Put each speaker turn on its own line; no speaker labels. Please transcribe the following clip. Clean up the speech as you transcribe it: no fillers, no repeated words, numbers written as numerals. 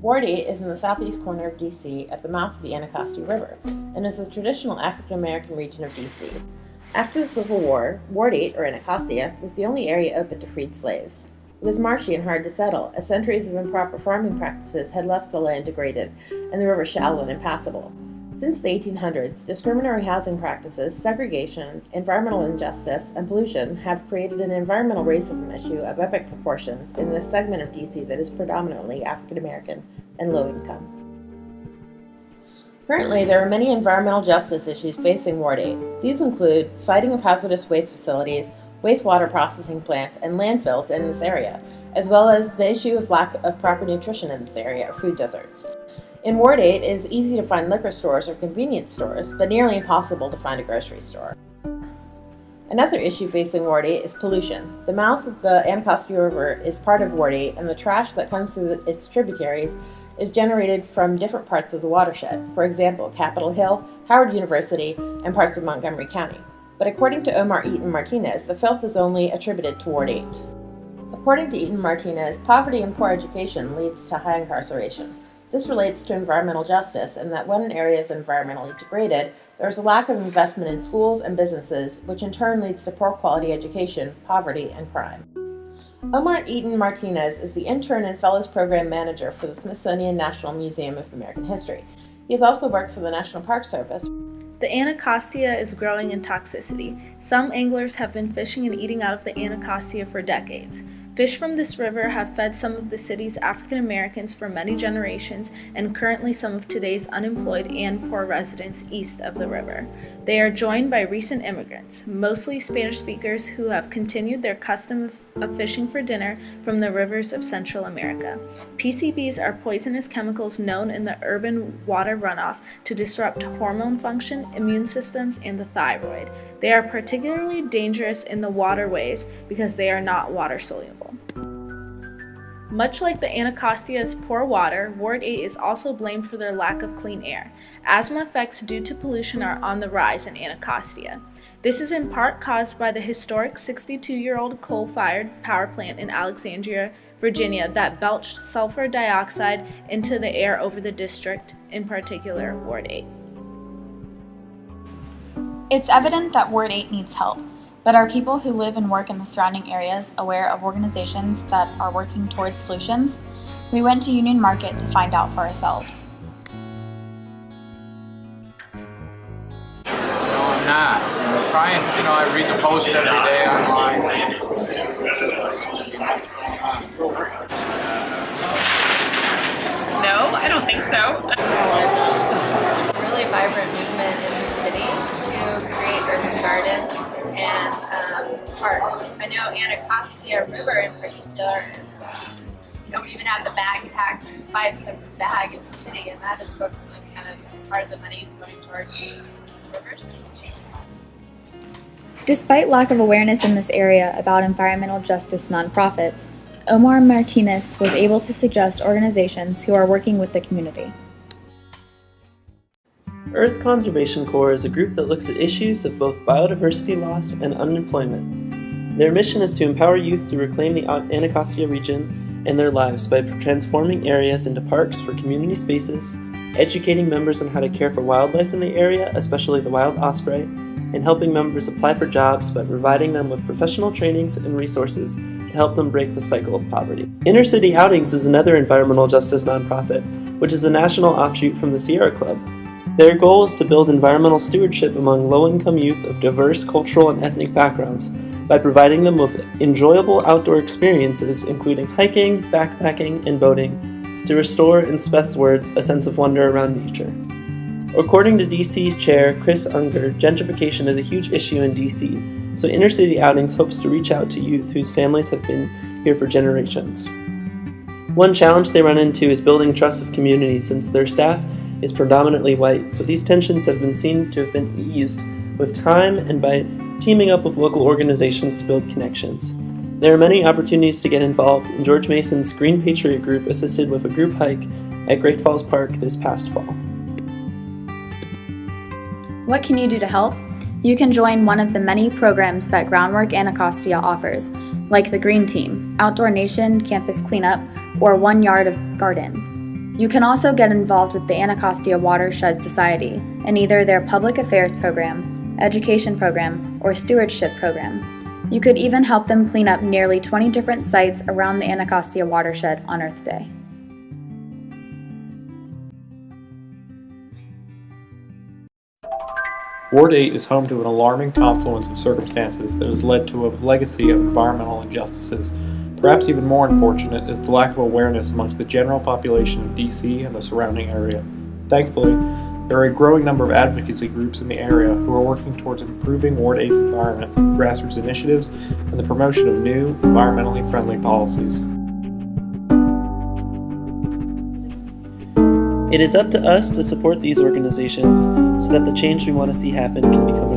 Ward 8 is in the southeast corner of D.C. at the mouth of the Anacostia River and is the traditional African American region of D.C. After the Civil War, Ward 8, or Anacostia, was the only area open to freed slaves. It was marshy and hard to settle, as centuries of improper farming practices had left the land degraded and the river shallow and impassable. Since the 1800s, discriminatory housing practices, segregation, environmental injustice, and pollution have created an environmental racism issue of epic proportions in this segment of D.C. that is predominantly African American and low income. Currently, there are many environmental justice issues facing Ward 8. These include siting of hazardous waste facilities, wastewater processing plants, and landfills in this area, as well as the issue of lack of proper nutrition in this area, or food deserts. In Ward 8, it is easy to find liquor stores or convenience stores, but nearly impossible to find a grocery store. Another issue facing Ward 8 is pollution. The mouth of the Anacostia River is part of Ward 8, and the trash that comes through its tributaries is generated from different parts of the watershed, for example, Capitol Hill, Howard University, and parts of Montgomery County. But according to Omar Eaton Martinez, the filth is only attributed to Ward 8. According to Eaton Martinez, poverty and poor education leads to high incarceration. This relates to environmental justice in that when an area is environmentally degraded, there is a lack of investment in schools and businesses, which in turn leads to poor quality education, poverty, and crime. Omar Eaton Martinez is the Intern and Fellows Program Manager for the Smithsonian National Museum of American History. He has also worked for the National Park Service.
The Anacostia is growing in toxicity. Some anglers have been fishing and eating out of the Anacostia for decades. Fish from this river have fed some of the city's African Americans for many generations and currently some of today's unemployed and poor residents east of the river. They are joined by recent immigrants, mostly Spanish speakers who have continued their custom of fishing for dinner from the rivers of Central America. PCBs are poisonous chemicals known in the urban water runoff to disrupt hormone function, immune systems, and the thyroid. They are particularly dangerous in the waterways because they are not water soluble. Much like the Anacostia's poor water, Ward 8 is also blamed for their lack of clean air. Asthma effects due to pollution are on the rise in Anacostia. This is in part caused by the historic 62-year-old coal-fired power plant in Alexandria, Virginia that belched sulfur dioxide into the air over the district, in particular Ward 8.
It's evident that Ward 8 needs help, but are people who live and work in the surrounding areas aware of organizations that are working towards solutions? We went to Union Market to find out for ourselves.
No, I'm not. I'm trying, I read the Post every day online.
No, I don't think so.
Really vibrant movement in the city to create urban gardens and parks. I know Anacostia River in particular is, we don't even have the bag tax. It's 5 cents a bag in the city, and that is focused on kind of part of the money is going towards rivers.
Despite lack of awareness in this area about environmental justice nonprofits, Omar Martinez was able to suggest organizations who are working with the community.
Earth Conservation Corps is a group that looks at issues of both biodiversity loss and unemployment. Their mission is to empower youth to reclaim the Anacostia region and their lives by transforming areas into parks for community spaces, educating members on how to care for wildlife in the area, especially the wild osprey, and helping members apply for jobs by providing them with professional trainings and resources to help them break the cycle of poverty. Inner City Outings is another environmental justice nonprofit, which is a national offshoot from the Sierra Club. Their goal is to build environmental stewardship among low-income youth of diverse cultural and ethnic backgrounds by providing them with enjoyable outdoor experiences including hiking, backpacking, and boating to restore, in Speth's words, a sense of wonder around nature. According to DC's chair, Chris Unger, gentrification is a huge issue in DC, so Inner City Outings hopes to reach out to youth whose families have been here for generations. One challenge they run into is building trust with communities since their staff is predominantly white, but these tensions have been seen to have been eased with time and by teaming up with local organizations to build connections. There are many opportunities to get involved, and George Mason's Green Patriot Group assisted with a group hike at Great Falls Park this past fall.
What can you do to help? You can join one of the many programs that Groundwork Anacostia offers, like the Green Team, Outdoor Nation, Campus Cleanup, or 1 Yard of Garden. You can also get involved with the Anacostia Watershed Society in either their public affairs program, education program, or stewardship program. You could even help them clean up nearly 20 different sites around the Anacostia watershed on Earth Day.
Ward 8 is home to an alarming confluence of circumstances that has led to a legacy of environmental injustices. Perhaps even more unfortunate is the lack of awareness amongst the general population of DC and the surrounding area. Thankfully, there are a growing number of advocacy groups in the area who are working towards improving Ward 8's environment through grassroots initiatives and the promotion of new, environmentally friendly policies.
It is up to us to support these organizations so that the change we want to see happen can become